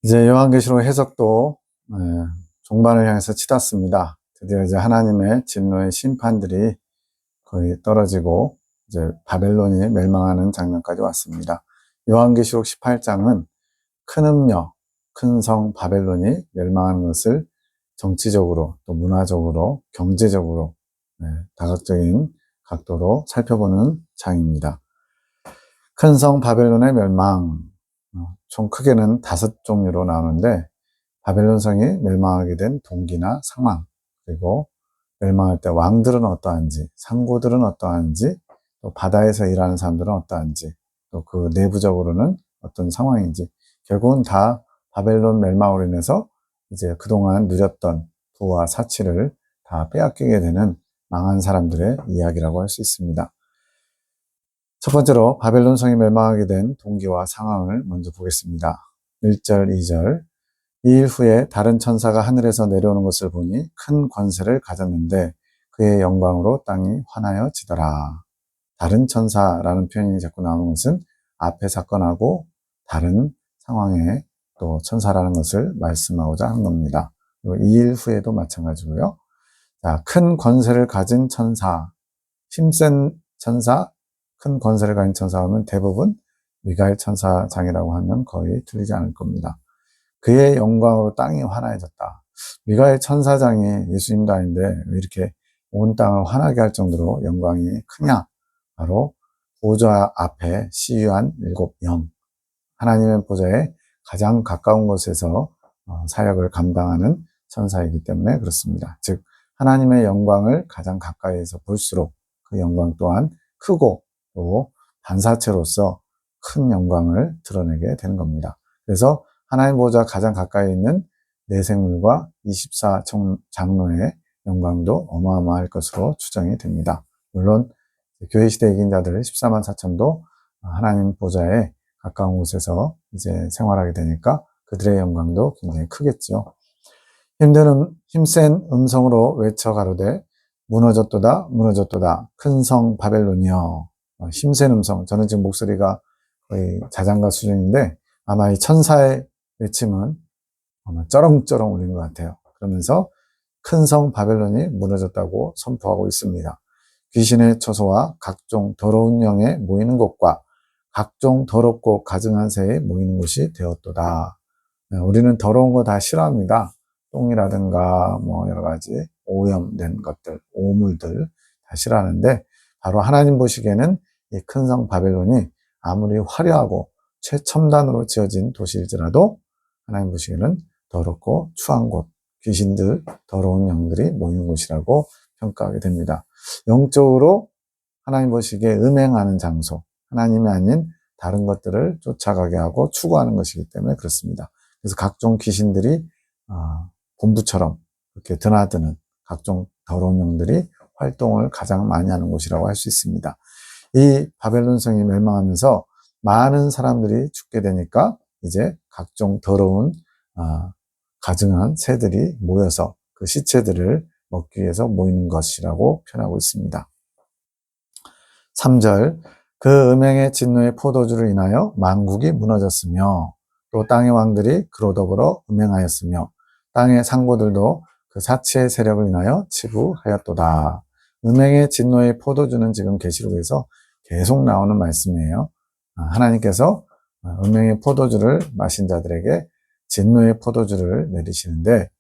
이제 요한계시록 해석도 종반을 향해서 치닫습니다. 드디어 이제 하나님의 진노의 심판들이 거의 떨어지고 이제 바벨론이 멸망하는 장면까지 왔습니다. 요한계시록 18장은 큰 음녀, 큰 성 바벨론이 멸망하는 것을 정치적으로 또 문화적으로 경제적으로 다각적인 각도로 살펴보는 장입니다. 큰 성 바벨론의 멸망, 총 크게는 5종류로 나오는데 바벨론 성이 멸망하게 된 동기나 상황, 그리고 멸망할 때 왕들은 어떠한지, 상고들은 어떠한지, 또 바다에서 일하는 사람들은 어떠한지, 또 그 내부적으로는 어떤 상황인지, 결국은 다 바벨론 멸망으로 인해서 이제 그동안 누렸던 부와 사치를 다 빼앗기게 되는 망한 사람들의 이야기라고 할 수 있습니다. 첫 번째로 바벨론 성이 멸망하게 된 동기와 상황을 먼저 보겠습니다. 1절, 2절. 이 일 후에 다른 천사가 하늘에서 내려오는 것을 보니 큰 권세를 가졌는데 그의 영광으로 땅이 환하여지더라. 다른 천사라는 표현이 자꾸 나오는 것은 앞의 사건하고 다른 상황에 또 천사라는 것을 말씀하고자 하는 겁니다. 그리고 이 일 후에도 마찬가지고요. 자, 큰 권세를 가진 천사, 힘센 천사, 큰 권세를 가진 천사하면 대부분 미가엘 천사장이라고 하면 거의 틀리지 않을 겁니다. 그의 영광으로 땅이 환해졌다. 미가엘 천사장이 예수님도 아닌데 왜 이렇게 온 땅을 환하게 할 정도로 영광이 크냐? 바로 보좌 앞에 시위한 7영, 하나님의 보좌에 가장 가까운 곳에서 사역을 감당하는 천사이기 때문에 그렇습니다. 즉 하나님의 영광을 가장 가까이에서 볼수록 그 영광 또한 크고 또 반사체로서 큰 영광을 드러내게 되는 겁니다. 그래서 하나님 보좌 가장 가까이 있는 내생물과 24장로의 영광도 어마어마할 것으로 추정이 됩니다. 물론 교회 시대 이긴 자들 14만 4천도 하나님 보좌에 가까운 곳에서 이제 생활하게 되니까 그들의 영광도 굉장히 크겠죠. 힘센 음성으로 외쳐 가로되 무너졌도다 무너졌도다 큰 성 바벨론이여. 힘센 음성, 저는 지금 목소리가 거의 자장가 수준인데 아마 이 천사의 외침은 아마 쩌렁쩌렁 울린 것 같아요. 그러면서 큰 성 바벨론이 무너졌다고 선포하고 있습니다. 귀신의 처소와 각종 더러운 영에 모이는 곳과 각종 더럽고 가증한 새에 모이는 곳이 되었도다. 우리는 더러운 거 다 싫어합니다. 똥이라든가 뭐 여러 가지 오염된 것들, 오물들 다 싫어하는데 바로 하나님 보시기에는 이 큰 성 바벨론이 아무리 화려하고 최첨단으로 지어진 도시일지라도 하나님 보시기에는 더럽고 추한 곳, 귀신들, 더러운 영들이 모이는 곳이라고 평가하게 됩니다. 영적으로 하나님 보시기에 음행하는 장소, 하나님이 아닌 다른 것들을 쫓아가게 하고 추구하는 것이기 때문에 그렇습니다. 그래서 각종 귀신들이 본부처럼 이렇게 드나드는 각종 더러운 영들이 활동을 가장 많이 하는 곳이라고 할 수 있습니다. 이 바벨론 성이 멸망하면서 많은 사람들이 죽게 되니까 이제 각종 더러운 가증한 새들이 모여서 그 시체들을 먹기 위해서 모이는 것이라고 표현하고 있습니다. 3절, 그 음행의 진노의 포도주를 인하여 만국이 무너졌으며 또 땅의 왕들이 그로 더불어 음행하였으며 땅의 상고들도 그 사치의 세력을 인하여 치부하였도다. 음행의 진노의 포도주는 지금 계시록에서 계속 나오는 말씀이에요. 하나님께서 음행의 포도주를 마신 자들에게 진노의 포도주를 내리시는데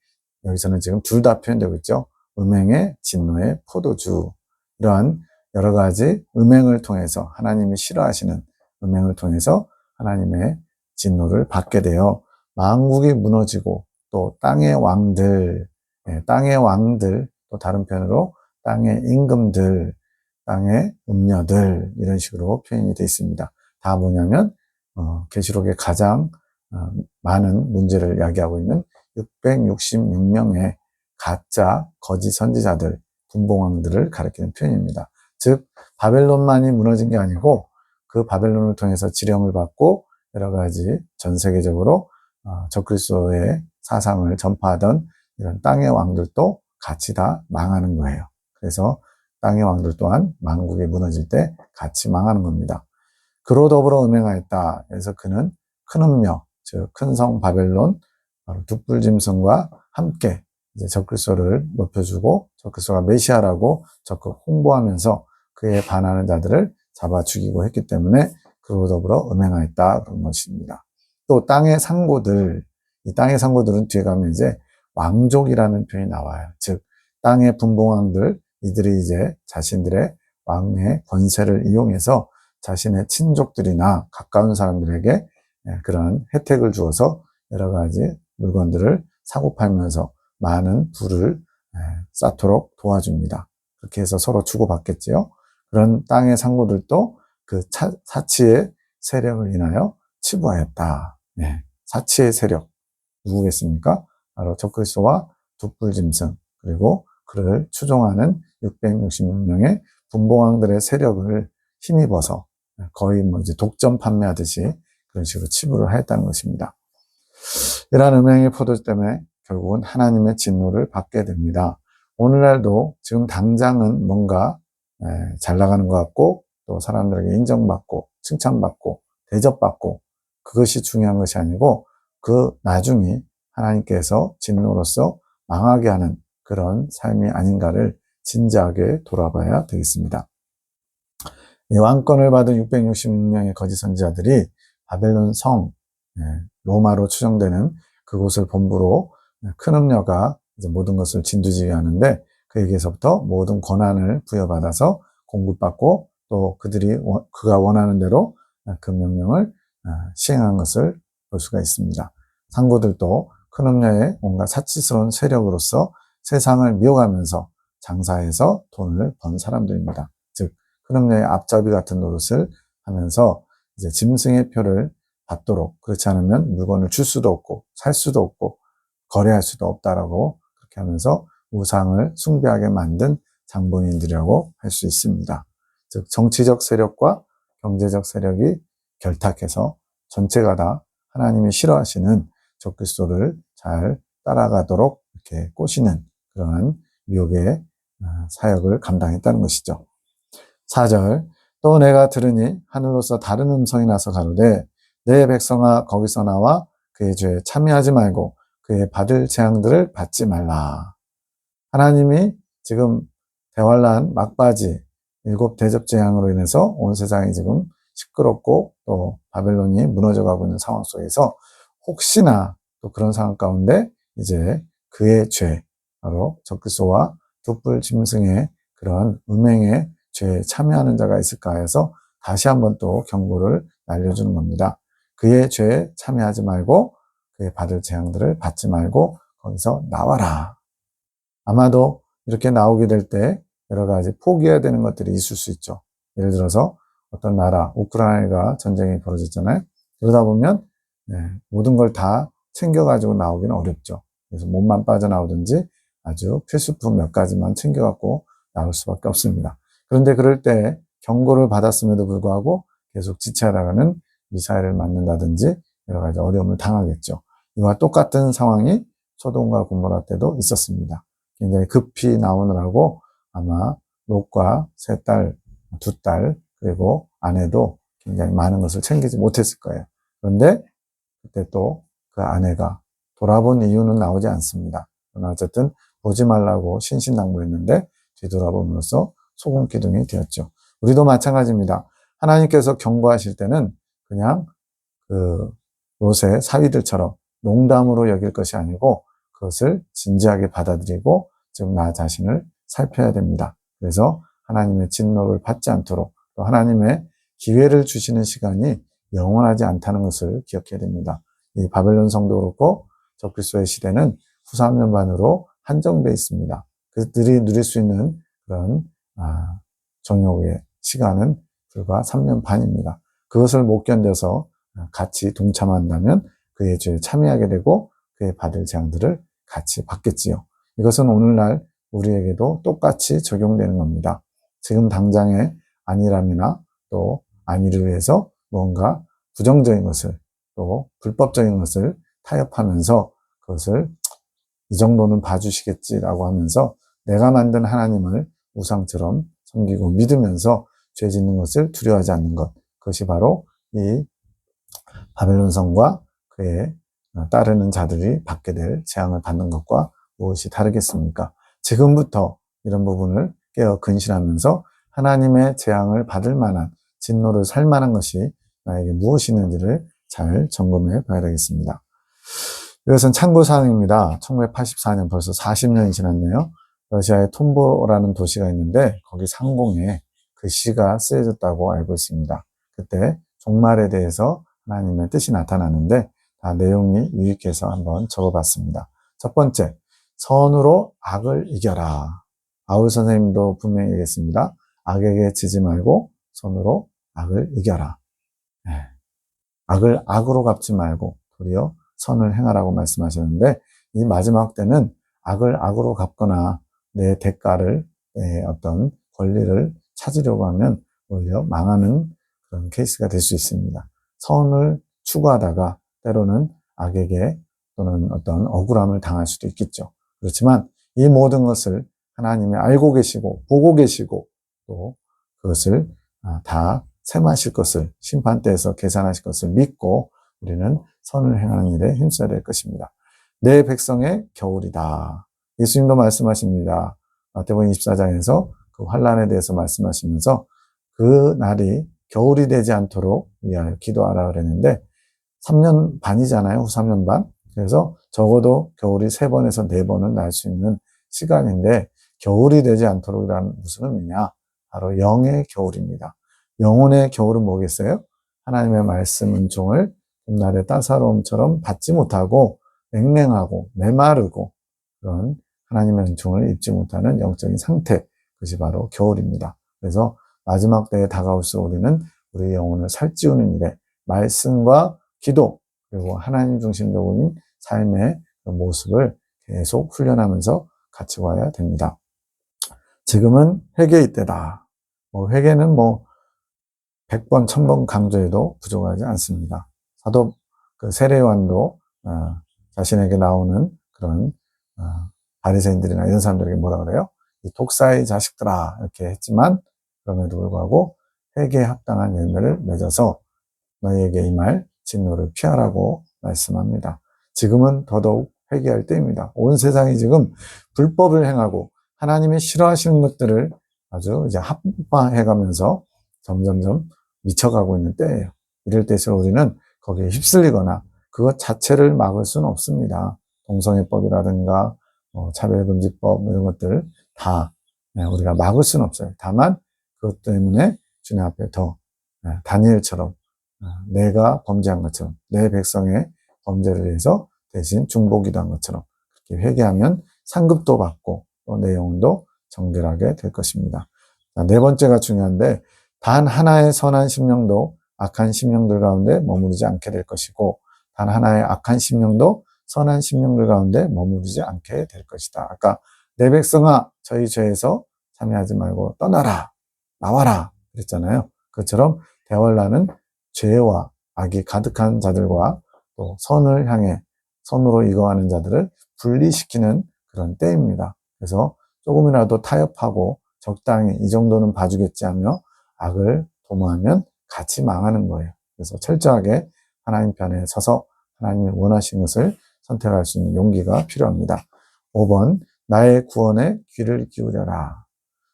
여기서는 지금 둘 다 표현되고 있죠. 음행의 진노의 포도주. 이러한 여러 가지 음행을 통해서 하나님이 싫어하시는 음행을 통해서 하나님의 진노를 받게 되어 만국이 무너지고 또 땅의 왕들, 또 다른 편으로 땅의 임금들, 땅의 음녀들 이런 식으로 표현이 되어 있습니다. 다 뭐냐면 계시록에 가장 많은 문제를 야기하고 있는 666명의 가짜 거짓 선지자들, 분봉왕들을 가리키는 표현입니다. 즉 바벨론만이 무너진 게 아니고 그 바벨론을 통해서 지령을 받고 여러 가지 전 세계적으로 적그리스도의 사상을 전파하던 이런 땅의 왕들도 같이 다 망하는 거예요. 그래서 땅의 왕들 또한 만국이 무너질 때 같이 망하는 겁니다. 그로 더불어 음행하였다. 그래서 그는 큰 음녀, 즉 큰 성 바벨론, 바로 둑불짐승과 함께 이제 적그리스도를 높여주고 적그리스도가 메시아라고 적극 홍보하면서 그에 반하는 자들을 잡아 죽이고 했기 때문에 그로 더불어 음행하였다 그런 것입니다. 또 땅의 상고들, 이 땅의 상고들은 뒤에 가면 이제 왕족이라는 표현이 나와요. 즉 땅의 분봉왕들, 이들이 이제 자신들의 왕의 권세를 이용해서 자신의 친족들이나 가까운 사람들에게 그런 혜택을 주어서 여러 가지 물건들을 사고 팔면서 많은 부를 쌓도록 도와줍니다. 그렇게 해서 서로 주고받겠지요. 그런 땅의 상고들도 그 사치의 세력을 인하여 치부하였다. 사치의 세력 누구겠습니까? 바로 적그리스도와 둑불짐승 그리고 그를 추종하는 666명의 분봉왕들의 세력을 힘입어서 거의 뭐 이제 독점 판매하듯이 그런 식으로 치부를 하였다는 것입니다. 이러한 음행의 포도주 때문에 결국은 하나님의 진노를 받게 됩니다. 오늘날도 지금 당장은 뭔가 잘 나가는 것 같고 또 사람들에게 인정받고 칭찬받고 대접받고 그것이 중요한 것이 아니고 그 나중이 하나님께서 진노로서 망하게 하는 그런 삶이 아닌가를 진지하게 돌아봐야 되겠습니다. 왕권을 받은 666명의 거짓 선지자들이 바벨론 성, 로마로 추정되는 그곳을 본부로 큰 음녀가 이제 모든 것을 진두지휘하는데 그에게서부터 모든 권한을 부여받아서 공급받고 또 그가 원하는 대로 그 명령을 시행한 것을 볼 수가 있습니다. 상고들도 큰 음녀의 뭔가 사치스러운 세력으로서 세상을 미워가면서 장사해서 돈을 번 사람들입니다. 즉, 큰 음녀의 앞잡이 같은 노릇을 하면서 이제 짐승의 표를 받도록 그렇지 않으면 물건을 줄 수도 없고 살 수도 없고 거래할 수도 없다라고 그렇게 하면서 우상을 숭배하게 만든 장본인들이라고 할 수 있습니다. 즉 정치적 세력과 경제적 세력이 결탁해서 전체가 다 하나님이 싫어하시는 적그리스도를 잘 따라가도록 이렇게 꼬시는 그러한 미혹의 사역을 감당했다는 것이죠. 4절 또 내가 들으니 하늘로서 다른 음성이 나서 가로되 내 백성아 거기서 나와 그의 죄에 참여하지 말고 그의 받을 재앙들을 받지 말라. 하나님이 지금 대환란 막바지 7 대접 재앙으로 인해서 온 세상이 지금 시끄럽고 또 바벨론이 무너져가고 있는 상황 속에서 혹시나 또 그런 상황 가운데 이제 그의 죄, 바로 적그리스도와 둑불 짐승의 그런 음행의 죄에 참여하는 자가 있을까 해서 다시 한번 또 경고를 날려주는 겁니다. 그의 죄에 참여하지 말고 그의 받을 재앙들을 받지 말고 거기서 나와라. 아마도 이렇게 나오게 될 때 여러 가지 포기해야 되는 것들이 있을 수 있죠. 예를 들어서 어떤 나라, 우크라이나가 전쟁이 벌어졌잖아요. 그러다 보면 모든 걸 다 챙겨가지고 나오기는 어렵죠. 그래서 몸만 빠져나오든지 아주 필수품 몇 가지만 챙겨갖고 나올 수밖에 없습니다. 그런데 그럴 때 경고를 받았음에도 불구하고 계속 지체하다가는 미사일을 맞는다든지 여러 가지 어려움을 당하겠죠. 이와 똑같은 상황이 소돔과 고모라 때도 있었습니다. 굉장히 급히 나오느라고 아마 롯과 3딸, 2딸 그리고 아내도 굉장히 많은 것을 챙기지 못했을 거예요. 그런데 그때 또 그 아내가 돌아본 이유는 나오지 않습니다. 그러나 어쨌든 보지 말라고 신신당부했는데 뒤돌아봄으로써 소금 기둥이 되었죠. 우리도 마찬가지입니다. 하나님께서 경고하실 때는 그냥 그 롯의 사위들처럼 농담으로 여길 것이 아니고 그것을 진지하게 받아들이고 즉 나 자신을 살펴야 됩니다. 그래서 하나님의 진노를 받지 않도록 또 하나님의 기회를 주시는 시간이 영원하지 않다는 것을 기억해야 됩니다. 이 바벨론 성도 그렇고 적그리스도의 시대는 후 3년 반으로 한정되어 있습니다. 그들이 누릴 수 있는 그런 정욕의 시간은 불과 3년 반입니다. 그것을 못 견뎌서 같이 동참한다면 그의 죄에 참여하게 되고 그의 받을 재앙들을 같이 받겠지요. 이것은 오늘날 우리에게도 똑같이 적용되는 겁니다. 지금 당장의 안일함이나 또 안위를 위해서 뭔가 부정적인 것을 또 불법적인 것을 타협하면서 그것을 이 정도는 봐주시겠지라고 하면서 내가 만든 하나님을 우상처럼 섬기고 믿으면서 죄 짓는 것을 두려워하지 않는 것. 그것이 바로 이 바벨론 성과 그에 따르는 자들이 받게 될 재앙을 받는 것과 무엇이 다르겠습니까? 지금부터 이런 부분을 깨어 근신하면서 하나님의 재앙을 받을 만한 진노를 살 만한 것이 나에게 무엇이 있는지를 잘 점검해 봐야 되겠습니다. 이것은 참고사항입니다. 1984년 벌써 40년이 지났네요. 러시아의 톰보라는 도시가 있는데 거기 상공에 그 시가 쓰여졌다고 알고 있습니다. 그때 종말에 대해서 하나님의 뜻이 나타나는데 다 내용이 유익해서 한번 적어봤습니다. 첫 번째, 선으로 악을 이겨라. 아울 선생님도 분명히 얘기했습니다. 악에게 지지 말고 선으로 악을 이겨라. 네. 악을 악으로 갚지 말고 도리어 선을 행하라고 말씀하셨는데 이 마지막 때는 악을 악으로 갚거나 내 대가를, 내 어떤 권리를 찾으려고 하면 오히려 망하는 그런 케이스가 될 수 있습니다. 선을 추구하다가 때로는 악에게 또는 어떤 억울함을 당할 수도 있겠죠. 그렇지만 이 모든 것을 하나님이 알고 계시고 보고 계시고 또 그것을 다 셈하실 것을 심판대에서 계산하실 것을 믿고 우리는 선을 행하는 일에 힘써야 될 것입니다. 내 백성의 겨울이다. 예수님도 말씀하십니다. 마태복음 24장에서 그 환난에 대해서 말씀하시면서 그 날이 겨울이 되지 않도록 위하여 기도하라 그랬는데 3년 반이잖아요. 후 3년 반. 그래서 적어도 겨울이 3번에서 4번은 날 수 있는 시간인데 겨울이 되지 않도록이라는 무슨 의미냐? 바로 영의 겨울입니다. 영혼의 겨울은 뭐겠어요? 하나님의 말씀 은총을 봄날의 따사로움처럼 받지 못하고 냉랭하고 메마르고 그런 하나님의 은총을 입지 못하는 영적인 상태, 그것이 바로 겨울입니다. 그래서 마지막 때에 다가올수록 우리는 우리 영혼을 살찌우는 일에 말씀과 기도 그리고 하나님 중심적인 삶의 모습을 계속 훈련하면서 같이 와야 됩니다. 지금은 회개의 때다. 회개는 100번, 1000번 강조해도 부족하지 않습니다. 사도 세례요한도 자신에게 나오는 그런 바리새인들이나 이런 사람들에게 뭐라 그래요? 이 독사의 자식들아 이렇게 했지만 그럼에도 불구하고 회개에 합당한 열매를 맺어서 너희에게 이 말 진노를 피하라고 말씀합니다. 지금은 더더욱 회개할 때입니다. 온 세상이 지금 불법을 행하고 하나님이 싫어하시는 것들을 아주 이제 합파해가면서 점점점 미쳐가고 있는 때예요. 이럴 때일수록 우리는 거기에 휩쓸리거나 그것 자체를 막을 수는 없습니다. 동성애법이라든가 차별금지법 이런 것들 다 우리가 막을 수는 없어요. 다만 그것 때문에 주님 앞에 더 다니엘처럼 내가 범죄한 것처럼 내 백성의 범죄를 해서 대신 중보기도 한 것처럼 그렇게 회개하면 상급도 받고 또 내 영혼도 정결하게 될 것입니다. 네 번째가 중요한데 단 하나의 선한 심령도 악한 심령들 가운데 머무르지 않게 될 것이고 단 하나의 악한 심령도 선한 심령들 가운데 머무르지 않게 될 것이다. 아까 내 백성아 저희 죄에서 참여하지 말고 떠나라 나와라 그랬잖아요. 그것처럼 대월라는 죄와 악이 가득한 자들과 또 선을 향해 선으로 이거하는 자들을 분리시키는 그런 때입니다. 그래서 조금이라도 타협하고 적당히 이 정도는 봐주겠지 하며 악을 도모하면 같이 망하는 거예요. 그래서 철저하게 하나님 편에 서서 하나님이 원하시는 것을 선택할 수 있는 용기가 필요합니다. 5번, 나의 구원에 귀를 기울여라.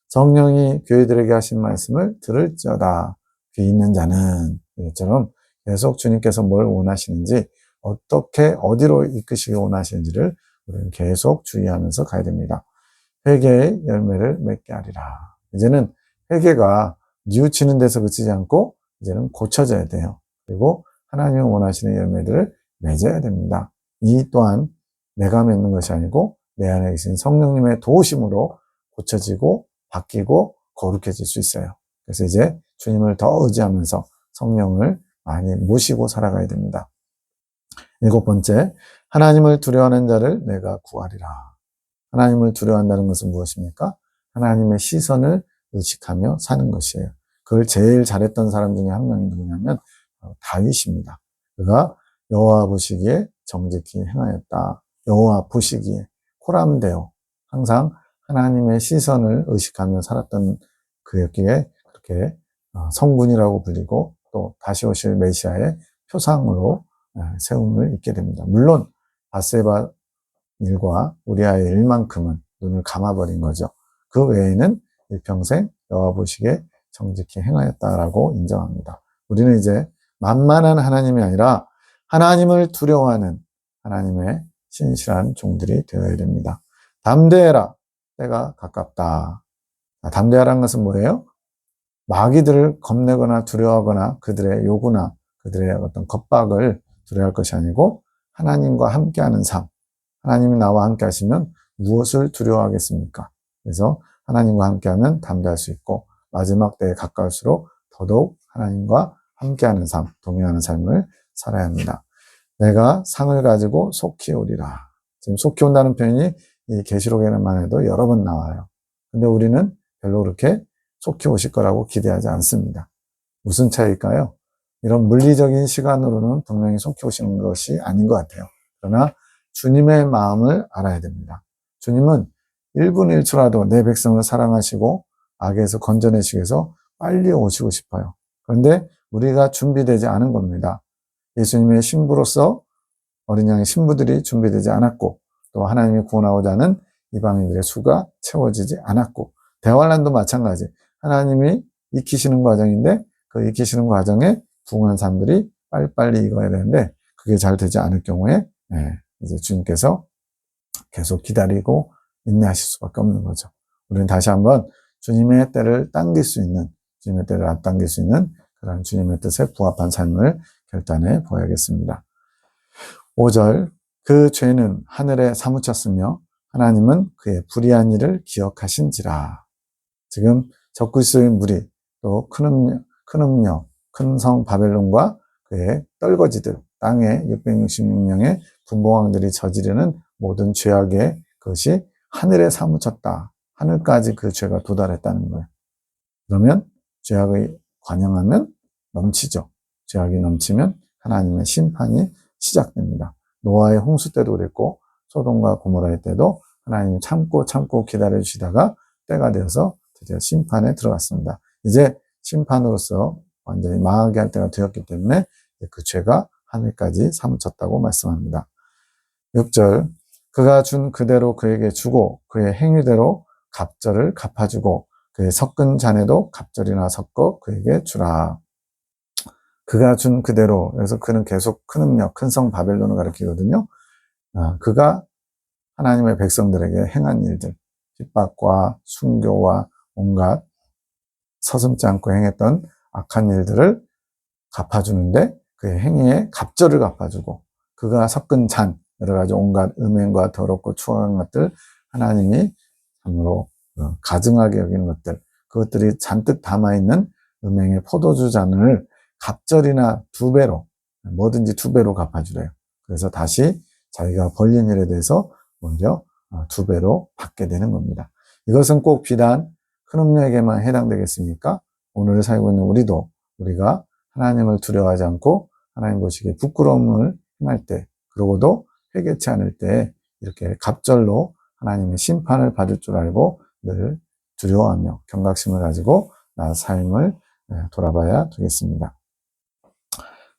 성령이 교회들에게 하신 말씀을 들을지어다. 귀 있는 자는 이것처럼 계속 주님께서 뭘 원하시는지 어떻게 어디로 이끄시기 원하시는지를 우리는 계속 주의하면서 가야 됩니다. 회개의 열매를 맺게 하리라. 이제는 회개가 뉘우치는 데서 그치지 않고 이제는 고쳐져야 돼요. 그리고 하나님이 원하시는 열매들을 맺어야 됩니다. 이 또한 내가 맺는 것이 아니고 내 안에 계신 성령님의 도우심으로 고쳐지고 바뀌고 거룩해질 수 있어요. 그래서 이제 주님을 더 의지하면서 성령을 많이 모시고 살아가야 됩니다. 7번째, 하나님을 두려워하는 자를 내가 구하리라. 하나님을 두려워한다는 것은 무엇입니까? 하나님의 시선을 의식하며 사는 것이에요. 그걸 제일 잘했던 사람 중에 한 명이 누구냐면 다윗입니다. 그가 여호와 보시기에 정직히 행하였다. 여호와 보시기에 코람데오 항상 하나님의 시선을 의식하며 살았던 그였기에 그렇게 성군이라고 불리고 또 다시 오실 메시아의 표상으로 세움을 입게 됩니다. 물론 밧세바 일과 우리아의 일만큼은 눈을 감아버린 거죠. 그 외에는 일평생 여호와 보시기에 정직히 행하였다라고 인정합니다. 우리는 이제 만만한 하나님이 아니라 하나님을 두려워하는 하나님의 신실한 종들이 되어야 됩니다. 담대해라. 때가 가깝다. 담대하라는 것은 뭐예요? 마귀들을 겁내거나 두려워하거나 그들의 요구나 그들의 어떤 겁박을 두려워할 것이 아니고 하나님과 함께하는 삶. 하나님이 나와 함께 하시면 무엇을 두려워하겠습니까? 그래서 하나님과 함께하면 담대할 수 있고 마지막 때에 가까울수록 더더욱 하나님과 함께하는 삶, 동행하는 삶을 살아야 합니다. 내가 상을 가지고 속히 오리라. 지금 속히 온다는 표현이 이 계시록에만 해도 여러 번 나와요. 근데 우리는 별로 그렇게 속히 오실 거라고 기대하지 않습니다. 무슨 차이일까요? 이런 물리적인 시간으로는 분명히 속히 오시는 것이 아닌 것 같아요. 그러나 주님의 마음을 알아야 됩니다. 주님은 1분 1초라도 내 백성을 사랑하시고 악에서 건져내시기 위해서 빨리 오시고 싶어요. 그런데 우리가 준비되지 않은 겁니다. 예수님의 신부로서 어린 양의 신부들이 준비되지 않았고 또 하나님이 구원하고자 하는 이방인들의 수가 채워지지 않았고 대환란도 마찬가지. 하나님이 익히시는 과정인데 그 익히시는 과정에 부흥한 사람들이 빨리빨리 익어야 되는데 그게 잘 되지 않을 경우에 이제 주님께서 계속 기다리고 인내하실 수밖에 없는 거죠. 우리는 다시 한번 주님의 때를 당길 수 있는, 주님의 때를 앞당길 수 있는 그런 주님의 뜻에 부합한 삶을 결단해 보야겠습니다. 5절, 그 죄는 하늘에 사무쳤으며 하나님은 그의 불의한 일을 기억하신지라. 지금 적그리스도의 무리, 또 큰 성 바벨론과 그의 떨거지들, 땅에 666명의 분봉왕들이 저지르는 모든 죄악의 그것이 하늘에 사무쳤다. 하늘까지 그 죄가 도달했다는 거예요. 그러면 죄악을 관영하면 넘치죠. 죄악이 넘치면 하나님의 심판이 시작됩니다. 노아의 홍수 때도 그랬고 소돔과 고모라의 때도 하나님이 참고 기다려주시다가 때가 되어서 드디어 심판에 들어갔습니다. 이제 심판으로서 완전히 망하게 할 때가 되었기 때문에 그 죄가 하늘까지 사무쳤다고 말씀합니다. 6절, 그가 준 그대로 그에게 주고 그의 행위대로 갑절을 갚아주고 그의 섞은 잔에도 갑절이나 섞어 그에게 주라. 그가 준 그대로, 그래서 그는 계속 큰 음력, 큰 성 바벨론을 가리키거든요. 그가 하나님의 백성들에게 행한 일들, 핍박과 순교와 온갖 서슴지 않고 행했던 악한 일들을 갚아주는데 그의 행위에 갑절을 갚아주고 그가 섞은 잔, 여러 가지 온갖 음행과 더럽고 추악한 것들 하나님이 참으로 가증하게 여기는 것들, 그것들이 잔뜩 담아있는 음행의 포도주 잔을 갑절이나 2배로, 뭐든지 2배로 갚아주래요. 그래서 다시 자기가 벌린 일에 대해서 먼저 2배로 받게 되는 겁니다. 이것은 꼭 비단 큰 음녀에게만 해당되겠습니까? 오늘 살고 있는 우리가 하나님을 두려워하지 않고 하나님 보시기에 부끄러움을 행할 때, 그러고도 회개치 않을 때 이렇게 갑절로 하나님의 심판을 받을 줄 알고 늘 두려워하며 경각심을 가지고 나 삶을 돌아봐야 되겠습니다.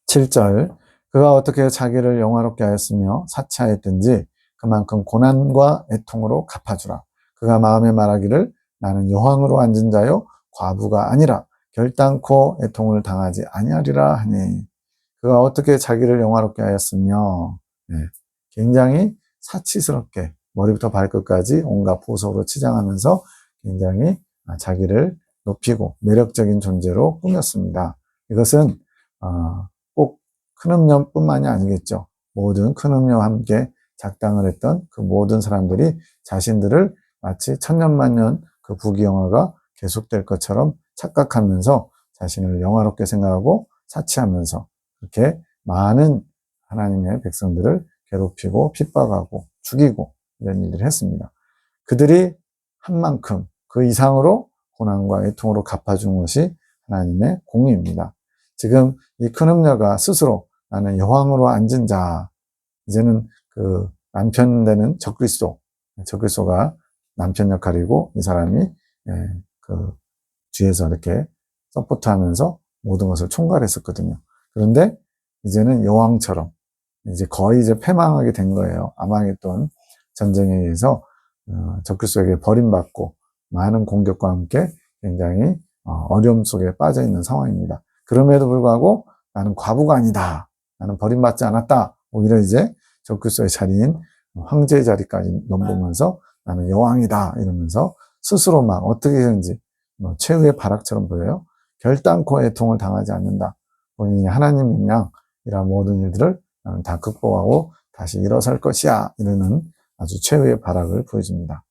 7절, 그가 어떻게 자기를 영화롭게 하였으며 사치하였든지 그만큼 고난과 애통으로 갚아주라. 그가 마음에 말하기를 나는 여왕으로 앉은 자요 과부가 아니라 결단코 애통을 당하지 아니하리라 하니, 그가 어떻게 자기를 영화롭게 하였으며 굉장히 사치스럽게 머리부터 발끝까지 온갖 보석으로 치장하면서 굉장히 자기를 높이고 매력적인 존재로 꾸몄습니다. 이것은 꼭 큰 음녀뿐만이 아니겠죠. 모든 큰 음녀와 함께 작당을 했던 그 모든 사람들이 자신들을 마치 천년만년 그 부귀영화가 계속될 것처럼 착각하면서 자신을 영화롭게 생각하고 사치하면서 그렇게 많은 하나님의 백성들을 괴롭히고 핍박하고 죽이고 이런 일들을 했습니다. 그들이 한 만큼 그 이상으로 고난과 애통으로 갚아준 것이 하나님의 공의입니다. 지금 이 큰 음녀가 스스로 나는 여왕으로 앉은 자, 이제는 그 남편 되는 적그리스도가 남편 역할이고 이 사람이 그 뒤에서 이렇게 서포트하면서 모든 것을 총괄했었거든요. 그런데 이제는 여왕처럼 이제 거의 이제 패망하게 된 거예요. 아마겟돈 전쟁에 의해서 적그리스도에게 버림받고 많은 공격과 함께 굉장히 어려움 속에 빠져 있는 상황입니다. 그럼에도 불구하고 나는 과부가 아니다. 나는 버림받지 않았다. 오히려 이제 적그리스도의 자리인 황제의 자리까지 넘보면서 나는 여왕이다 이러면서 스스로 막 어떻게든지 최후의 발악처럼 보여요. 결단코 애통을 당하지 않는다. 본인이 하나님인 양 이런 모든 일들을 나는 다 극복하고 다시 일어설 것이야 이러는 아주 최후의 발악을 보여줍니다.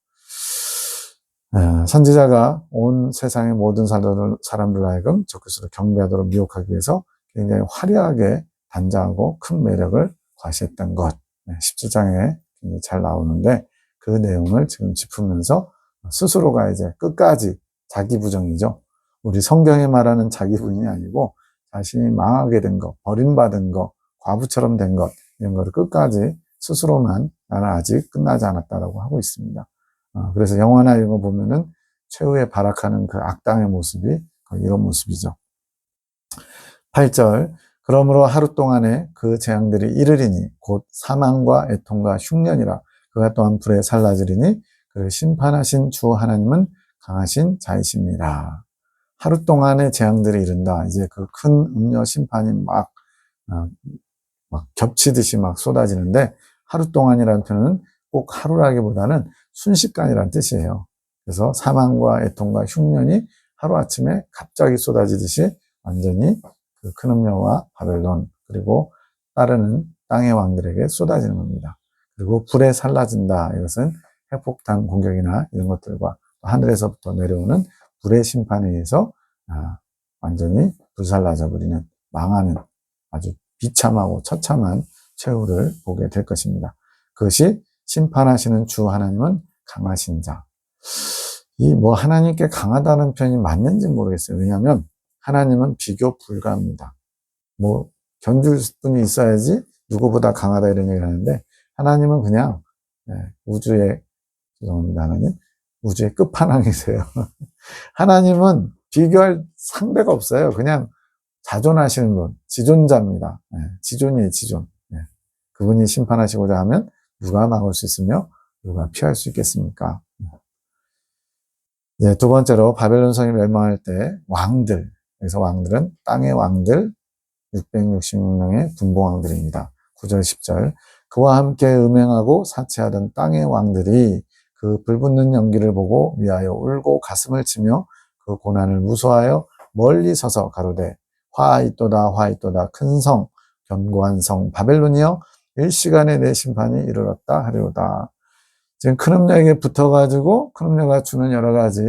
선지자가 온 세상의 모든 사람들로 하여금 적그리스도를 경배하도록 미혹하기 위해서 굉장히 화려하게 단장하고 큰 매력을 과시했던 것 17장에 굉장히 잘 나오는데 그 내용을 지금 짚으면서 스스로가 이제 끝까지 자기 부정이죠. 우리 성경에 말하는 자기 부인이 아니고 자신이 망하게 된 것, 버림받은 것, 과부처럼 된 것 이런 거를 끝까지 스스로만 나는 아직 끝나지 않았다라고 하고 있습니다. 그래서 영화나 이런 거 보면은 최후에 발악하는 그 악당의 모습이 이런 모습이죠. 8절 그러므로 하루 동안에 그 재앙들이 이르리니 곧 사망과 애통과 흉년이라 그가 또한 불에 살라지리니 그를 심판하신 주 하나님은 강하신 자이십니다. 하루 동안의 재앙들이 이른다. 이제 그 큰 음녀 심판이 막 겹치듯이 막 쏟아지는데 하루 동안이라는 표현은 꼭 하루라기보다는 순식간이라는 뜻이에요. 그래서 사망과 애통과 흉년이 하루아침에 갑자기 쏟아지듯이 완전히 그 큰 음녀와 바벨론 그리고 따르는 땅의 왕들에게 쏟아지는 겁니다. 그리고 불에 살라진다. 이것은 핵폭탄 공격이나 이런 것들과 하늘에서부터 내려오는 불의 심판에 의해서 완전히 불살라져 버리는 망하는 아주 비참하고 처참한 최후를 보게 될 것입니다. 그것이 심판하시는 주 하나님은 강하신 자. 하나님께 강하다는 표현이 맞는지 모르겠어요. 왜냐하면 하나님은 비교 불가합니다. 견줄 분이 있어야지 누구보다 강하다 이런 얘기를 하는데 하나님은 그냥 우주의 끝판왕이세요. 하나님은 비교할 상대가 없어요. 그냥 자존하시는 분, 지존자입니다. 지존이에요, 지존. 그분이 심판하시고자 하면 누가 막을 수 있으며 누가 피할 수 있겠습니까? 두 번째로 바벨론 성이 멸망할 때 왕들, 그래서 왕들은 땅의 왕들 666명의 분봉왕들입니다. 9절 10절 그와 함께 음행하고 사치하던 땅의 왕들이 그 불붙는 연기를 보고 위하여 울고 가슴을 치며 그 고난을 무서워하여 멀리 서서 가로되 화있도다 화있도다 큰 성 견고한 성 바벨론이여 일시간에 내 심판이 이르렀다 하리로다. 지금 큰 음녀에게 붙어가지고 큰 음녀가 주는 여러 가지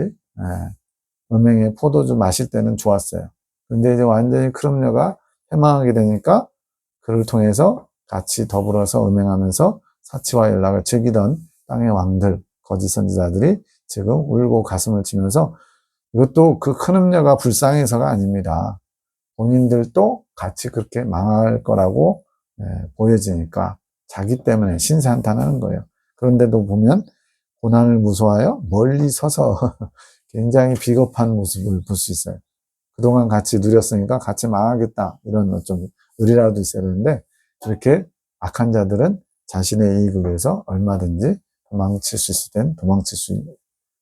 음행의 포도주 마실 때는 좋았어요. 근데 이제 완전히 큰 음녀가 패망하게 되니까 그를 통해서 같이 더불어서 음행하면서 사치와 연락을 즐기던 땅의 왕들, 거짓 선지자들이 지금 울고 가슴을 치면서 이것도 그 큰 음녀가 불쌍해서가 아닙니다. 본인들도 같이 그렇게 망할 거라고 보여지니까 자기 때문에 신세한탄하는 거예요. 그런데도 보면 고난을 무서워하여 멀리 서서 굉장히 비겁한 모습을 볼 수 있어요. 그동안 같이 누렸으니까 같이 망하겠다 이런 좀 의리라도 있어야 되는데 이렇게 악한 자들은 자신의 이익을 위해서 얼마든지 도망칠 수 있을 땐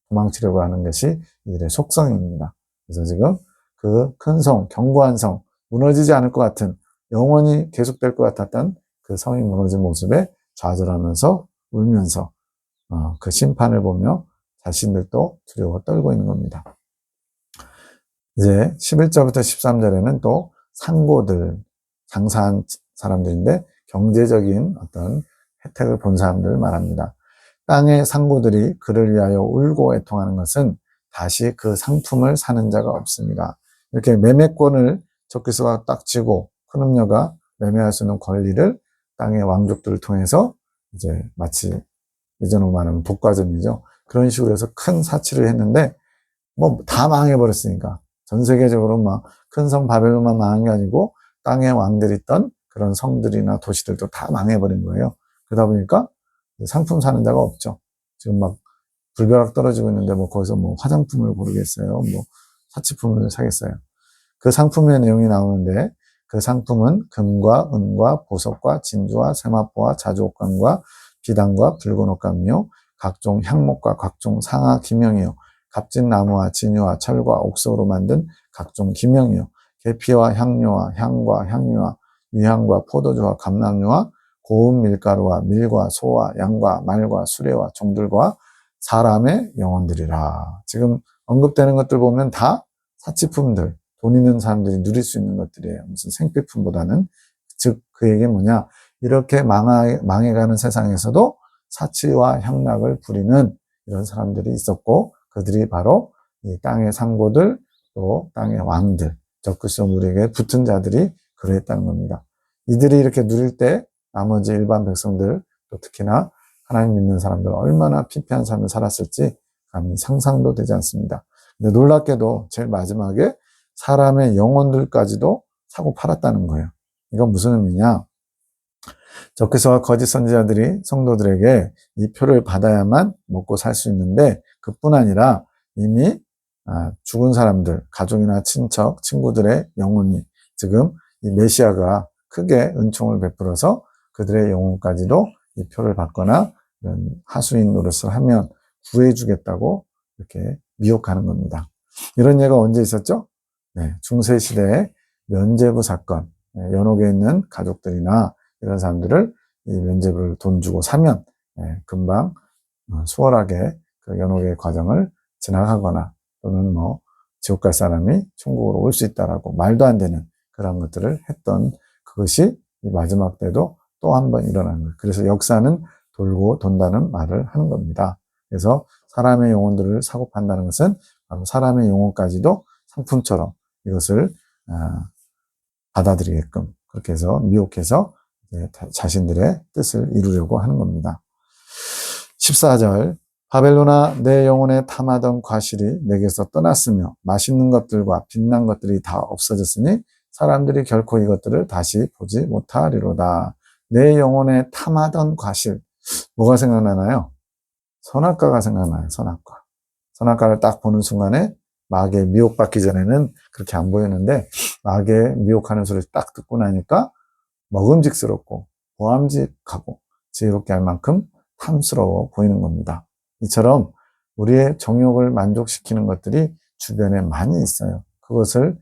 도망치려고 하는 것이 이들의 속성입니다. 그래서 지금 그 큰 성, 견고한 성, 무너지지 않을 것 같은 영원히 계속될 것 같았던 그 성이 무너진 모습에 좌절하면서 울면서 그 심판을 보며 자신들도 두려워 떨고 있는 겁니다. 이제 11절부터 13절에는 또 상고들, 장사한 사람들인데 경제적인 어떤 혜택을 본 사람들을 말합니다. 땅의 상고들이 그를 위하여 울고 애통하는 것은 다시 그 상품을 사는 자가 없습니다. 이렇게 매매권을 적그리스도가 딱 쥐고 큰 음녀가 매매할 수 있는 권리를 땅의 왕족들을 통해서 이제 마치 예전으로 말하면 독과점이죠. 그런 식으로 해서 큰 사치를 했는데 다 망해버렸으니까 전 세계적으로 막 큰 성 바벨론만 망한 게 아니고 땅의 왕들이 있던 그런 성들이나 도시들도 다 망해버린 거예요. 그러다 보니까 상품 사는 자가 없죠. 지금 막 불벼락 떨어지고 있는데 거기서 화장품을 고르겠어요. 사치품을 사겠어요. 그 상품의 내용이 나오는데 그 상품은 금과 은과 보석과 진주와 세마포와 자주옥감과 비단과 붉은 옷감이요 각종 향목과 각종 상아 기명이요 값진 나무와 진유와 철과 옥석으로 만든 각종 기명이요 계피와 향료와 향과 향유와 유향과 포도주와 감람류와 고운 밀가루와 밀과 소와 양과 말과 수레와 종들과 사람의 영혼들이라. 지금 언급되는 것들 보면 다 사치품들, 돈 있는 사람들이 누릴 수 있는 것들이에요. 무슨 생필품보다는. 즉, 그 얘기는 뭐냐. 이렇게 망해가는 세상에서도 사치와 향락을 부리는 이런 사람들이 있었고, 그들이 바로 이 땅의 상고들, 또 땅의 왕들, 적그리스도 무리에게 붙은 자들이 그러했다는 겁니다. 이들이 이렇게 누릴 때 나머지 일반 백성들, 또 특히나 하나님 믿는 사람들 얼마나 피폐한 삶을 살았을지 감히 상상도 되지 않습니다. 근데 놀랍게도 제일 마지막에 사람의 영혼들까지도 사고 팔았다는 거예요. 이건 무슨 의미냐? 적그리스도와 거짓 선지자들이 성도들에게 이 표를 받아야만 먹고 살 수 있는데 그뿐 아니라 이미 죽은 사람들, 가족이나 친척, 친구들의 영혼이 지금 이 메시아가 크게 은총을 베풀어서 그들의 영혼까지도 이 표를 받거나 이런 하수인 노릇을 하면 구해주겠다고 이렇게 미혹하는 겁니다. 이런 예가 언제 있었죠? 네, 중세시대의 면죄부 사건, 연옥에 있는 가족들이나 이런 사람들을 이 면죄부를 돈 주고 사면 금방 수월하게 그 연옥의 과정을 지나가거나 또는 뭐 지옥 갈 사람이 천국으로 올 수 있다라고 말도 안 되는 그런 것들을 했던 그것이 이 마지막 때도 또 한 번 일어나는 거예요. 그래서 역사는 돌고 돈다는 말을 하는 겁니다. 그래서 사람의 영혼들을 사고 판다는 것은 바로 사람의 영혼까지도 상품처럼 이것을 받아들이게끔 그렇게 해서 미혹해서 자신들의 뜻을 이루려고 하는 겁니다. 14절 바벨론아 내 영혼에 탐하던 과실이 내게서 떠났으며 맛있는 것들과 빛난 것들이 다 없어졌으니 사람들이 결코 이것들을 다시 보지 못하리로다. 내 영혼에 탐하던 과실 뭐가 생각나나요? 선악과가 생각나요. 선악과. 선악과를 딱 보는 순간에 마귀에 미혹받기 전에는 그렇게 안 보이는데 마귀에 미혹하는 소리를 딱 듣고 나니까 먹음직스럽고 보암직하고 지혜롭게 할 만큼 탐스러워 보이는 겁니다. 이처럼 우리의 정욕을 만족시키는 것들이 주변에 많이 있어요. 그것을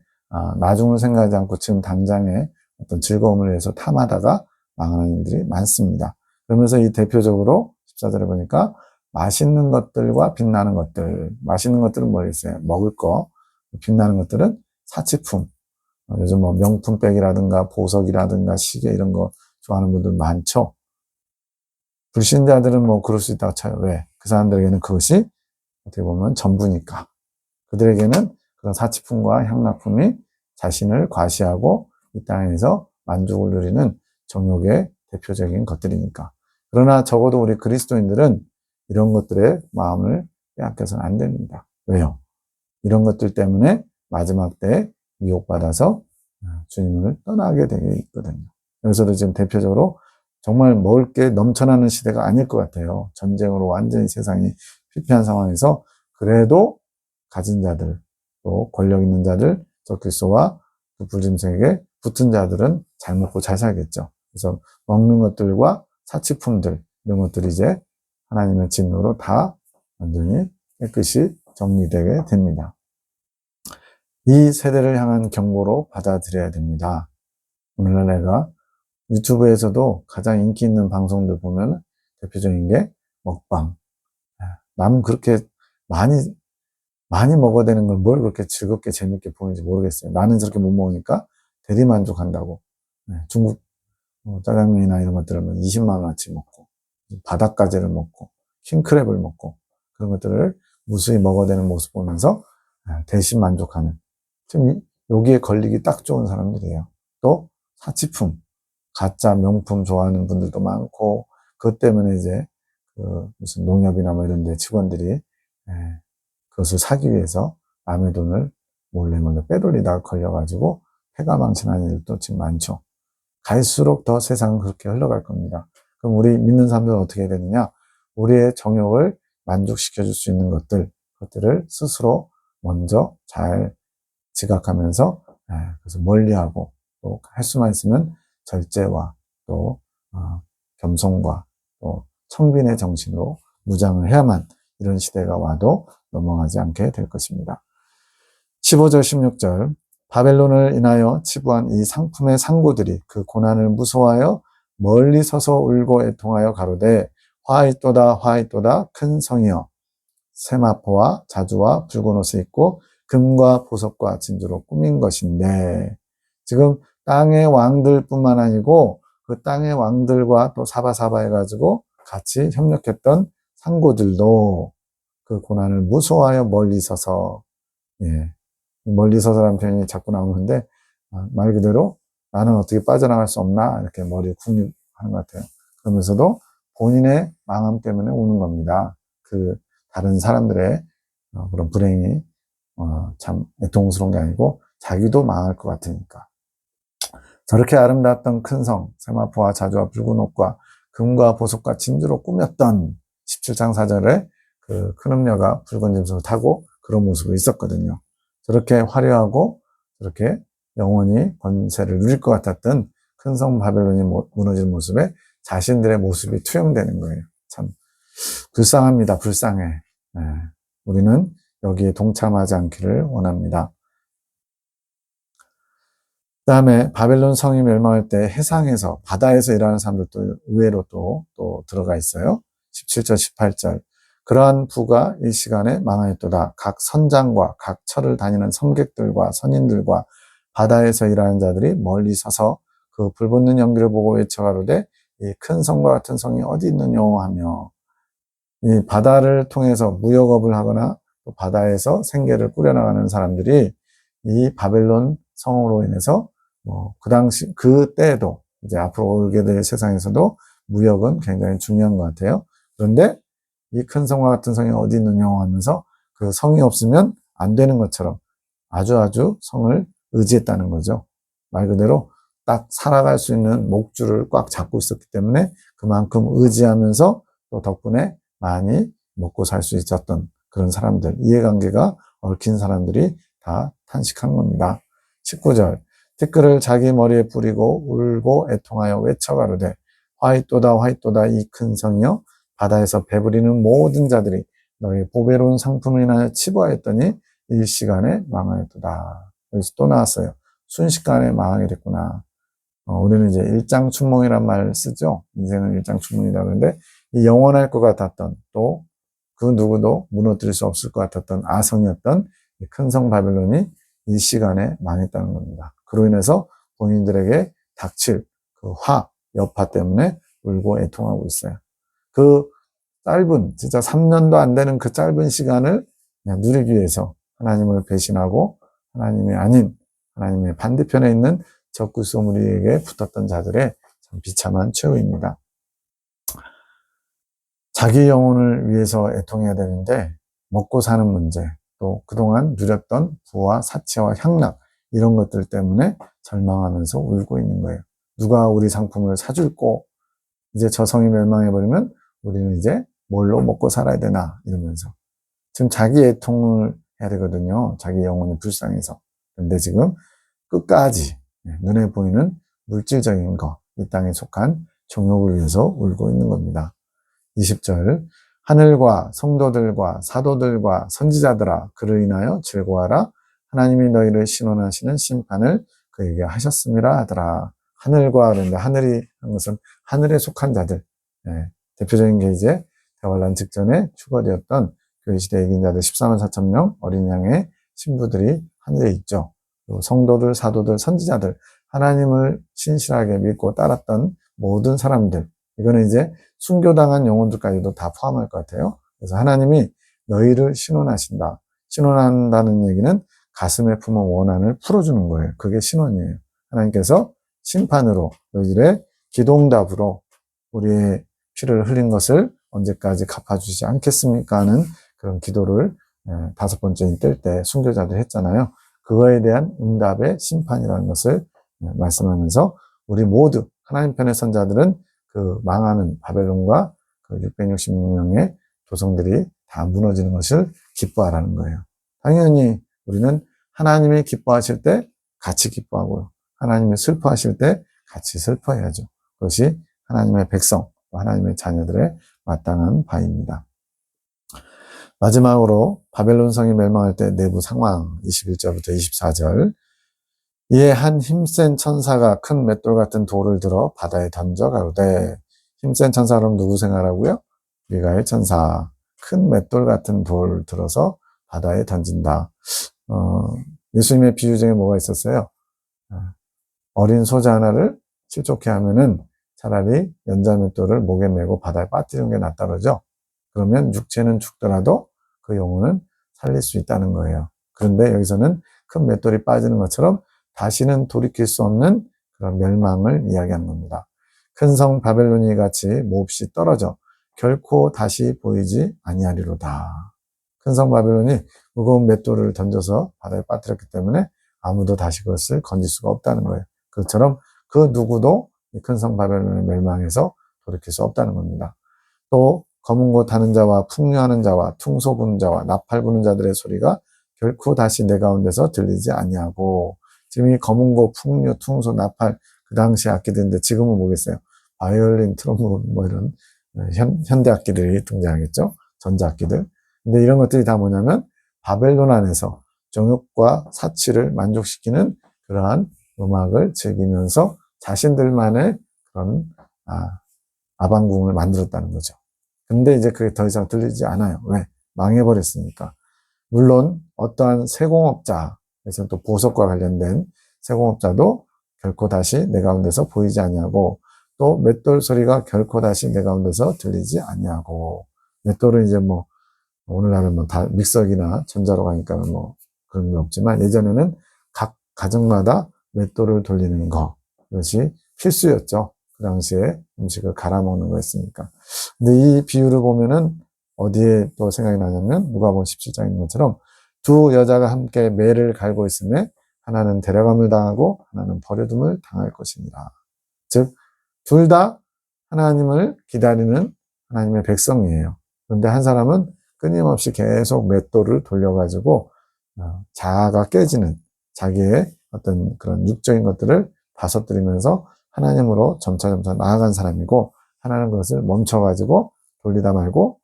나중을 생각하지 않고 지금 당장의 어떤 즐거움을 위해서 탐하다가 망하는 일들이 많습니다. 그러면서 이 대표적으로 14절에 보니까 맛있는 것들과 빛나는 것들, 맛있는 것들은 뭐겠어요? 먹을 거, 빛나는 것들은 사치품, 요즘 뭐 명품백이라든가 보석이라든가 시계 이런 거 좋아하는 분들 많죠. 불신자들은 뭐 그럴 수 있다고 쳐요. 왜? 그 사람들에게는 그것이 어떻게 보면 전부니까. 그들에게는 그런 사치품과 향락품이 자신을 과시하고 이 땅에서 만족을 누리는 정욕의 대표적인 것들이니까. 그러나 적어도 우리 그리스도인들은 이런 것들에 마음을 빼앗겨서는 안 됩니다. 왜요? 이런 것들 때문에 마지막 때에 미혹받아서 주님을 떠나게 되게 있거든요. 여기서도 지금 대표적으로 정말 먹을 게 넘쳐나는 시대가 아닐 것 같아요. 전쟁으로 완전히 세상이 피폐한 상황에서 그래도 가진 자들, 또 권력 있는 자들, 적그리스도와 그 불짐승에게 붙은 자들은 잘 먹고 잘 살겠죠. 그래서 먹는 것들과 사치품들, 이런 것들이 이제 하나님의 진노로 다 완전히 깨끗이 정리되게 됩니다. 이 세대를 향한 경고로 받아들여야 됩니다. 오늘날 내가 유튜브에서도 가장 인기 있는 방송들 보면 대표적인 게 먹방. 남은 그렇게 많이 먹어야 되는 걸 뭘 그렇게 즐겁게 재밌게 보는지 모르겠어요. 나는 저렇게 못 먹으니까 대리만족한다고. 중국 짜장면이나 이런 것들을 20만 원어치 먹고 바닷가재를 먹고 킹크랩을 먹고 그런 것들을 무수히 먹어야 되는 모습 보면서 대신 만족하는 지금 여기에 걸리기 딱 좋은 사람들이에요. 또 사치품, 가짜 명품 좋아하는 분들도 많고 그것 때문에 이제 무슨 농협이나 뭐 이런 데 직원들이 그것을 사기 위해서 남의 돈을 몰래 빼돌리다가 걸려가지고 패가망신하는 일도 지금 많죠. 갈수록 더 세상은 그렇게 흘러갈 겁니다. 그럼 우리 믿는 사람들은 어떻게 해야 되느냐? 우리의 정욕을 만족시켜줄 수 있는 그것들을 스스로 먼저 잘 지각하면서 그래서 멀리하고 또 할 수만 있으면 절제와 또 겸손과 또 청빈의 정신으로 무장을 해야만 이런 시대가 와도 넘어가지 않게 될 것입니다. 15절 16절 바벨론을 인하여 치부한 이 상품의 상고들이 그 고난을 무서워하여 멀리 서서 울고 애통하여 가로되 화이또다 화이또다 큰 성이여 세마포와 자주와 붉은 옷을 입고 금과 보석과 진주로 꾸민 것인데, 지금 땅의 왕들뿐만 아니고 그 땅의 왕들과 또 사바사바 해가지고 같이 협력했던 상고들도 그 고난을 무서워하여 멀리 서서, 예, 멀리 서서라는 표현이 자꾸 나오는데 말 그대로 나는 어떻게 빠져나갈 수 없나 이렇게 머리에 국립하는 것 같아요. 그러면서도 본인의 망함 때문에 우는 겁니다. 그 다른 사람들의 그런 불행이 참 애통스러운 게 아니고 자기도 망할 것 같으니까. 저렇게 아름다웠던 큰 성, 세마포와 자주와 붉은 옷과 금과 보석과 진주로 꾸몄던 17장 4절에 그 큰 음녀가 붉은 짐승을 타고 그런 모습이 있었거든요. 저렇게 화려하고 저렇게 영원히 권세를 누릴 것 같았던 큰 성 바벨론이 무너질 모습에 자신들의 모습이 투영되는 거예요. 참 불쌍합니다. 불쌍해. 네. 우리는 여기에 동참하지 않기를 원합니다. 그 다음에 바벨론 성이 멸망할 때 해상에서 바다에서 일하는 사람들도 의외로 또 들어가 있어요. 17절 18절 그러한 부가 이 시간에 망하였도다. 각 선장과 각 철을 다니는 선객들과 선인들과 바다에서 일하는 자들이 멀리 서서 그 불붙는 연기를 보고 외쳐가로되 이 큰 성과 같은 성이 어디 있느뇨 하며, 이 바다를 통해서 무역업을 하거나 또 바다에서 생계를 꾸려나가는 사람들이 이 바벨론 성으로 인해서 그 당시 그때도 이제 앞으로 오게 될 세상에서도 무역은 굉장히 중요한 것 같아요. 그런데 이 큰 성과 같은 성이 어디 있느냐 하면서 그 성이 없으면 안 되는 것처럼 아주 성을 의지했다는 거죠. 말 그대로 딱 살아갈 수 있는 목줄을 꽉 잡고 있었기 때문에 그만큼 의지하면서 또 덕분에 많이 먹고 살 수 있었던 그런 사람들, 이해관계가 얽힌 사람들이 다 탄식한 겁니다. 19절 티끌을 자기 머리에 뿌리고 울고 애통하여 외쳐가로되 화이또다 화이또다 이 큰 성이여 바다에서 배부리는 모든 자들이 너희 보배로운 상품을 인하여 치부하였더니 일시간에 망하였도다. 여기서 또 나왔어요. 순식간에 망하게 됐구나. 우리는 이제 일장춘몽이란 말을 쓰죠. 인생은 일장춘몽이라고 하는데 이 영원할 것 같았던 또 그 누구도 무너뜨릴 수 없을 것 같았던 아성이었던 큰 성 바벨론이 일시간에 망했다는 겁니다. 그로 인해서 본인들에게 닥칠 그 여파 때문에 울고 애통하고 있어요. 그 짧은 진짜 3년도 안 되는 그 짧은 시간을 그냥 누리기 위해서 하나님을 배신하고 하나님이 아닌 하나님의 반대편에 있는 적그리스도무리에게 붙었던 자들의 참 비참한 최후입니다. 자기 영혼을 위해서 애통해야 되는데 먹고 사는 문제, 또 그동안 누렸던 부와 사치와 향락 이런 것들 때문에 절망하면서 울고 있는 거예요. 누가 우리 상품을 사줄꼬? 이제 저 성이 멸망해버리면 우리는 이제 뭘로 먹고 살아야 되나 이러면서 지금 자기 애통을 해야 되거든요. 자기 영혼이 불쌍해서. 그런데 지금 끝까지 눈에 보이는 물질적인 거, 이 땅에 속한 정욕을 위해서 울고 있는 겁니다. 20절 하늘과 성도들과 사도들과 선지자들아 그를 인하여 즐거워하라. 하나님이 너희를 신원하시는 심판을 그에게 하셨음이라 하더라. 하늘과 그런데 하늘이 한 것은 하늘에 속한 자들. 대표적인 게 이제 대환란 직전에 추가되었던 교회시대 이긴 자들 14만 4천 명 어린 양의 신부들이 하늘에 있죠. 그리고 성도들, 사도들, 선지자들, 하나님을 신실하게 믿고 따랐던 모든 사람들, 이거는 이제 순교당한 영혼들까지도 다 포함할 것 같아요. 그래서 하나님이 너희를 신원하신다. 신원한다는 얘기는 가슴에 품은 원한을 풀어주는 거예요. 그게 신원이에요. 하나님께서 심판으로 너희들의 기도응답으로 우리의 피를 흘린 것을 언제까지 갚아주지 않겠습니까 하는 그런 기도를 5번째 뜰 때 순교자들 했잖아요. 그거에 대한 응답의 심판이라는 것을 말씀하면서 우리 모두 하나님 편의 선자들은 그 망하는 바벨론과 그 666명의 조성들이 다 무너지는 것을 기뻐하라는 거예요. 당연히 우리는 하나님이 기뻐하실 때 같이 기뻐하고요. 하나님이 슬퍼하실 때 같이 슬퍼해야죠. 그것이 하나님의 백성, 하나님의 자녀들의 마땅한 바입니다. 마지막으로 바벨론 성이 멸망할 때 내부 상황 21절부터 24절. 이에 한 힘센 천사가 큰 맷돌 같은 돌을 들어 바다에 던져 가로되. 힘센 천사 그럼 누구 생각하라고요? 미가엘 천사. 큰 맷돌 같은 돌을 들어서 바다에 던진다. 예수님의 비유 중에 뭐가 있었어요? 어린 소자 하나를 실족해 하면은 차라리 연자맷돌을 목에 메고 바다에 빠뜨리는 게 낫다 그러죠. 그러면 육체는 죽더라도 그 영혼은 살릴 수 있다는 거예요. 그런데 여기서는 큰 맷돌이 빠지는 것처럼 다시는 돌이킬 수 없는 그런 멸망을 이야기하는 겁니다. 큰 성 바벨론이 같이 몹시 떨어져 결코 다시 보이지 아니하리로다. 큰 성 바벨론이 무거운 맷돌을 던져서 바다에 빠뜨렸기 때문에 아무도 다시 그것을 건질 수가 없다는 거예요. 그것처럼 그 누구도 큰 성 바벨론의 멸망에서 돌이킬 수 없다는 겁니다. 또 검은 곳 하는 자와 풍류하는 자와 퉁소 부는 자와 나팔 부는 자들의 소리가 결코 다시 내 가운데서 들리지 아니하고. 지금 이 검은 곳, 풍류, 퉁소, 나팔 그 당시 악기들인데 지금은 뭐겠어요? 바이올린, 트롬본 뭐 이런 현대 악기들이 등장하겠죠. 전자악기들. 근데 이런 것들이 다 뭐냐면 바벨론 안에서 정욕과 사치를 만족시키는 그러한 음악을 즐기면서 자신들만의 그런 아방궁을 만들었다는 거죠. 근데 이제 그게 더 이상 들리지 않아요. 왜? 망해버렸으니까. 물론 어떠한 세공업자, 그래서 또 보석과 관련된 세공업자도 결코 다시 내 가운데서 보이지 아니하고, 또 맷돌 소리가 결코 다시 내 가운데서 들리지 아니하고. 맷돌은 이제 뭐 오늘날은 뭐 다 믹서기나 전자로 가니까 뭐 그런 게 없지만, 예전에는 각 가정마다 맷돌을 돌리는 거, 이것이 필수였죠. 그 당시에 음식을 갈아 먹는 거였으니까. 근데 이 비유를 보면은 어디에 또 생각이 나냐면 누가복음 17장에 있는 것처럼 두 여자가 함께 매를 갈고 있음에 하나는 데려감을 당하고 하나는 버려둠을 당할 것입니다. 즉 둘 다 하나님을 기다리는 하나님의 백성이에요. 그런데 한 사람은 끊임없이 계속 맷돌을 돌려가지고 자아가 깨지는, 자기의 어떤 그런 육적인 것들을 다스리면서 하나님으로 점차점차 나아간 사람이고, 하나는 그것을 멈춰가지고 돌리다 말고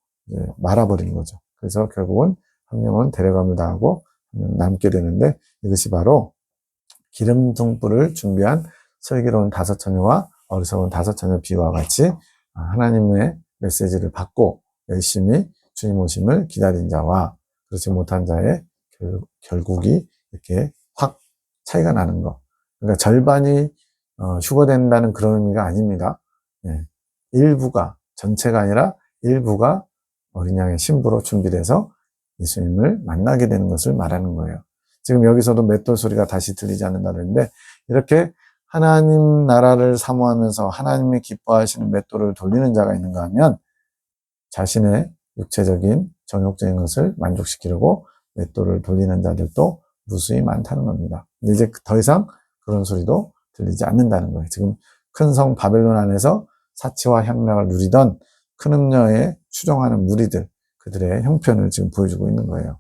말아버리는 거죠. 그래서 결국은 한 명은 데려감을 당하고 한 명은 남게 되는데, 이것이 바로 기름 등불을 준비한 슬기로운 다섯 처녀와 어리석은 다섯 처녀 비유와 같이 하나님의 메시지를 받고 열심히 주님 오심을 기다린 자와 그렇지 못한 자의 결국이 이렇게 확 차이가 나는 거. 그러니까 절반이 휴거된다는 그런 의미가 아닙니다. 일부가, 전체가 아니라 일부가 어린 양의 신부로 준비돼서 예수님을 만나게 되는 것을 말하는 거예요. 지금 여기서도 맷돌 소리가 다시 들리지 않는다는데, 이렇게 하나님 나라를 사모하면서 하나님이 기뻐하시는 맷돌을 돌리는 자가 있는가 하면 자신의 육체적인 정욕적인 것을 만족시키려고 맷돌을 돌리는 자들도 무수히 많다는 겁니다. 근데 이제 더 이상 그런 소리도 들리지 않는다는 거예요. 지금 큰 성 바벨론 안에서 사치와 향락을 누리던 큰 음녀에 추종하는 무리들, 그들의 형편을 지금 보여주고 있는 거예요.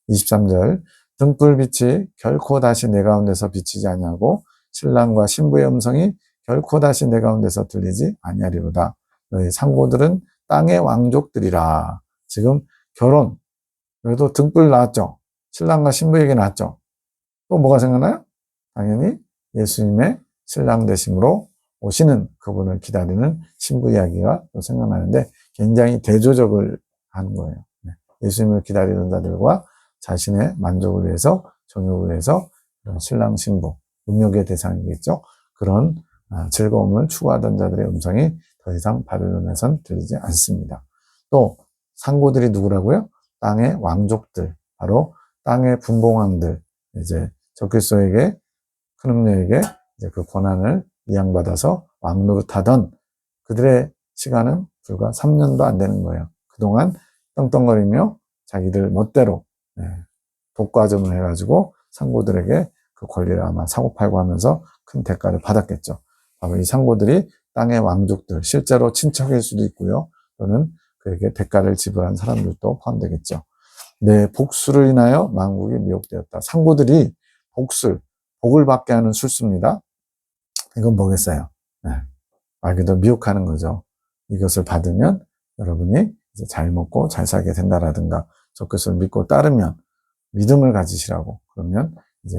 23절, 등불빛이 결코 다시 내 가운데서 비치지 아니하고 신랑과 신부의 음성이 결코 다시 내 가운데서 들리지 아니하리로다. 너희 상고들은 땅의 왕족들이라. 지금 결혼, 그래도 등불 나왔죠. 신랑과 신부 얘기 나왔죠. 또 뭐가 생각나요? 당연히 예수님의 신랑 되심으로 오시는 그분을 기다리는 신부 이야기가 또 생각나는데, 굉장히 대조적을 하는 거예요. 예수님을 기다리는 자들과 자신의 만족을 위해서, 정욕을 위해서 신랑 신부, 음욕의 대상이겠죠. 그런 즐거움을 추구하던 자들의 음성이 더 이상 바벨론에선 들리지 않습니다. 또 상고들이 누구라고요? 땅의 왕족들, 바로 땅의 분봉왕들, 이제 적그리스도에게, 큰 음녀에게 이제 그 권한을 이양받아서 왕노릇하던 그들의 시간은 불과 3년도 안 되는 거예요. 그동안 떵떵거리며 자기들 멋대로 독과점을 해가지고 상고들에게 그 권리를 아마 사고팔고 하면서 큰 대가를 받았겠죠. 바로 이 상고들이 땅의 왕족들, 실제로 친척일 수도 있고요. 또는 그에게 대가를 지불한 사람들도 포함되겠죠. 내 복수를 인하여 만국이 미혹되었다. 상고들이 복을 받게 하는 술수입니다. 이건 뭐겠어요? 네. 말 그대로 미혹하는 거죠. 이것을 받으면 여러분이 이제 잘 먹고 잘 살게 된다라든가, 저것을 믿고 따르면 믿음을 가지시라고, 그러면 이제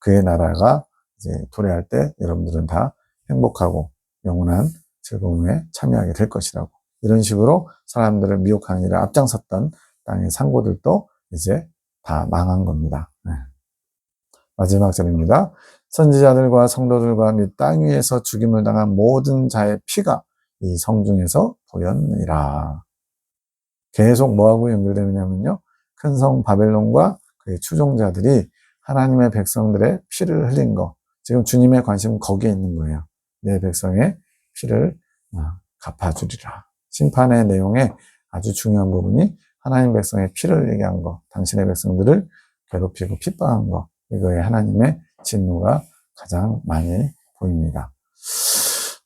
그의 나라가 이제 도래할 때 여러분들은 다 행복하고 영원한 즐거움에 참여하게 될 것이라고, 이런 식으로 사람들을 미혹하는 일에 앞장섰던 땅의 상고들도 이제 다 망한 겁니다. 네. 마지막 절입니다. 선지자들과 성도들과 및 땅 위에서 죽임을 당한 모든 자의 피가 이 성중에서 보였느니라. 계속 뭐하고 연결되느냐면요, 큰 성 바벨론과 그의 추종자들이 하나님의 백성들의 피를 흘린 거, 지금 주님의 관심은 거기에 있는 거예요. 내 백성의 피를 갚아주리라. 심판의 내용에 아주 중요한 부분이 하나님 백성의 피를 흘리게 한 거, 당신의 백성들을 괴롭히고 핍박한 거, 이거에 하나님의 진노가 가장 많이 보입니다.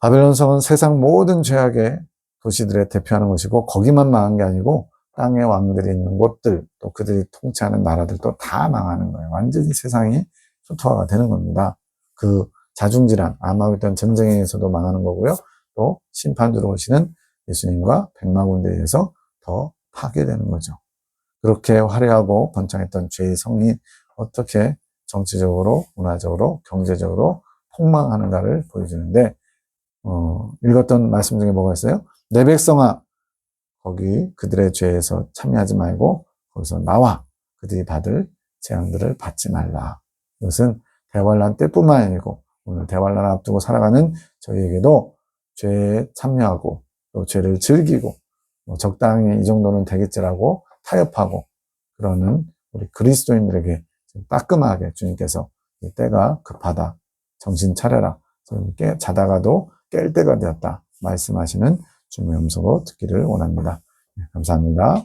바벨론 성은 세상 모든 죄악의 도시들에 대표하는 것이고, 거기만 망한 게 아니고 땅의 왕들이 있는 곳들, 또 그들이 통치하는 나라들도 다 망하는 거예요. 완전히 세상이 초토화가 되는 겁니다. 그 자중질환, 아마겟돈 전쟁에 의해서도 망하는 거고요. 또 심판주로 오시는 예수님과 백마군대에 의해서 더 파괴되는 거죠. 그렇게 화려하고 번창했던 죄의 성이 어떻게 정치적으로, 문화적으로, 경제적으로 폭망하는가를 보여주는데, 읽었던 말씀 중에 뭐가 있어요? 내 백성아, 거기 그들의 죄에서 참여하지 말고 거기서 나와 그들이 받을 재앙들을 받지 말라. 이것은 대환란 때뿐만 아니고 오늘 대환란 앞두고 살아가는 저희에게도 죄에 참여하고 또 죄를 즐기고 적당히 이 정도는 되겠지라고 타협하고 그러는 우리 그리스도인들에게 따끔하게 주님께서 때가 급하다, 정신 차려라, 자다가도 깰 때가 되었다 말씀하시는 주님의 음성으로 듣기를 원합니다. 감사합니다.